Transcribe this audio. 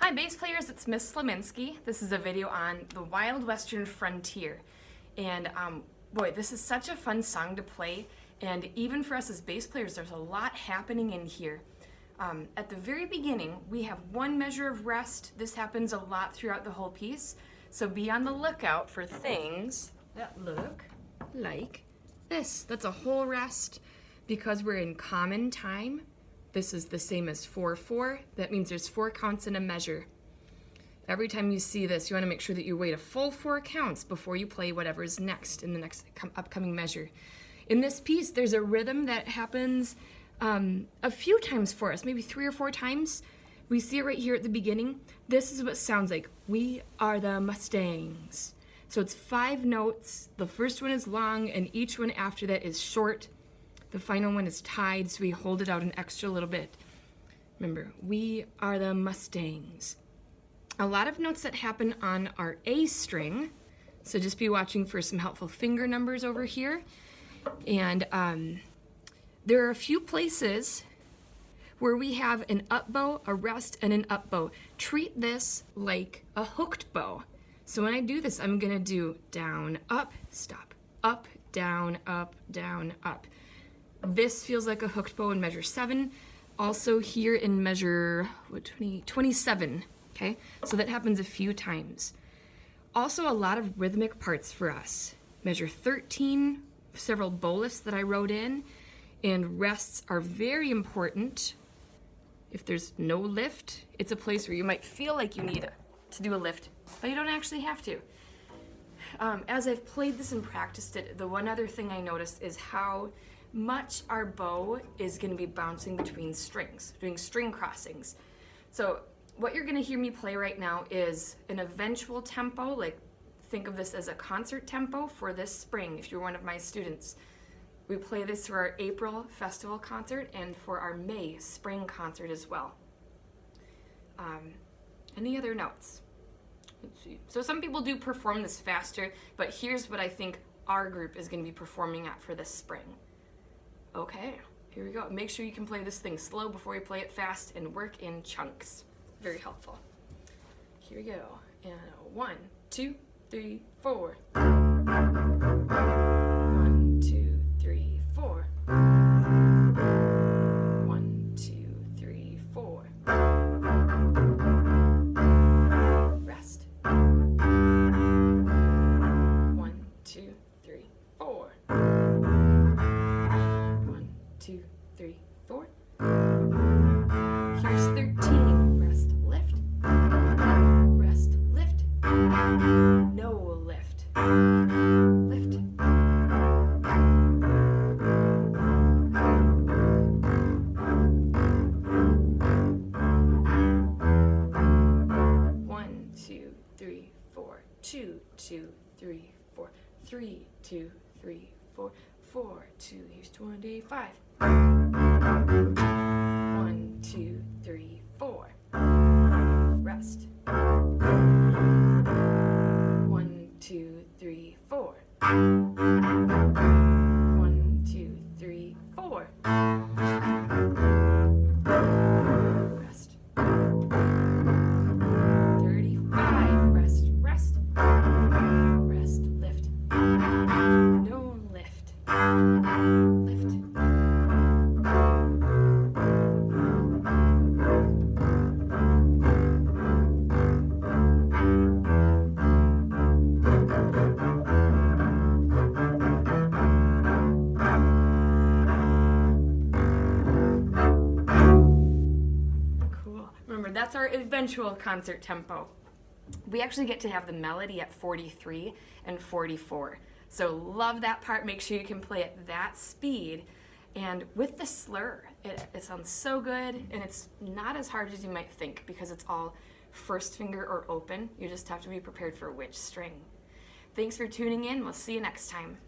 Hi bass players, it's Miss Slominski. This is a video on the Wild Western Frontier. And boy, this is such a fun song to play. And even for us as bass players, there's a lot happening in here. At the very beginning, we have one measure of rest. This happens a lot throughout the whole piece. So be on the lookout for things that look like this. That's a whole rest because we're in common time. This is the same as 4/4. That means there's 4 counts in a measure. Every time you see this, you want to make sure that you wait a full 4 counts before you play whatever is next in the next upcoming measure. In this piece, there's a rhythm that happens a few times for us, maybe 3 or 4 times. We see it right here at the beginning. This is what it sounds like. We are the Mustangs. So it's 5 notes. The first one is long, and each one after that is short. The final one is tied, so we hold it out an extra little bit. Remember, we are the Mustangs. A lot of notes that happen on our A string, so just be watching for some helpful finger numbers over here. And there are a few places where we have an up bow, a rest, and an up bow. Treat this like a hooked bow. So when I do this, I'm gonna do down, up, stop, up, down, up, down, up. This feels like a hooked bow in measure 7. Also here in measure 27, okay? So that happens a few times. Also a lot of rhythmic parts for us. Measure 13, several bow lifts that I wrote in, and rests are very important. If there's no lift, it's a place where you might feel like you need to do a lift, but you don't actually have to. As I've played this and practiced it, the one other thing I noticed is how much our bow is going to be bouncing between strings, doing string crossings. So what you're going to hear me play right now is an eventual tempo, like think of this as a concert tempo for this spring if you're one of my students. We play this for our April festival concert and for our May spring concert as well. Any other notes? Let's see. So some people do perform this faster, but here's what I think our group is going to be performing at for this spring. Okay, here we go. Make sure you can play this thing slow before you play it fast and work in chunks. Very helpful. Here we go. And 1, 2, 3, 4. 1, 2, 3, 4. 1, 2, 3, 4. Rest. 1, 2, 3, 4. 1, 2, 3, 4. Here's 13. Rest, lift. Rest, lift. No lift. Lift. One, 2, 3, 4. 2, 2, 3, 4. 3, 2, 3, 4. 4, 2. Here's 25. 1, 2, 3, 4. Rest. 1, 2, 3, 4. 1, 2, 3, 4. Rest. 35. Rest, rest. Rest, lift. No lift. Lift. That's our eventual concert tempo. We actually get to have the melody at 43 and 44. So love that part. Make sure you can play at that speed. And with the slur, it sounds so good, and it's not as hard as you might think because it's all first finger or open. You just have to be prepared for which string. Thanks for tuning in. We'll see you next time.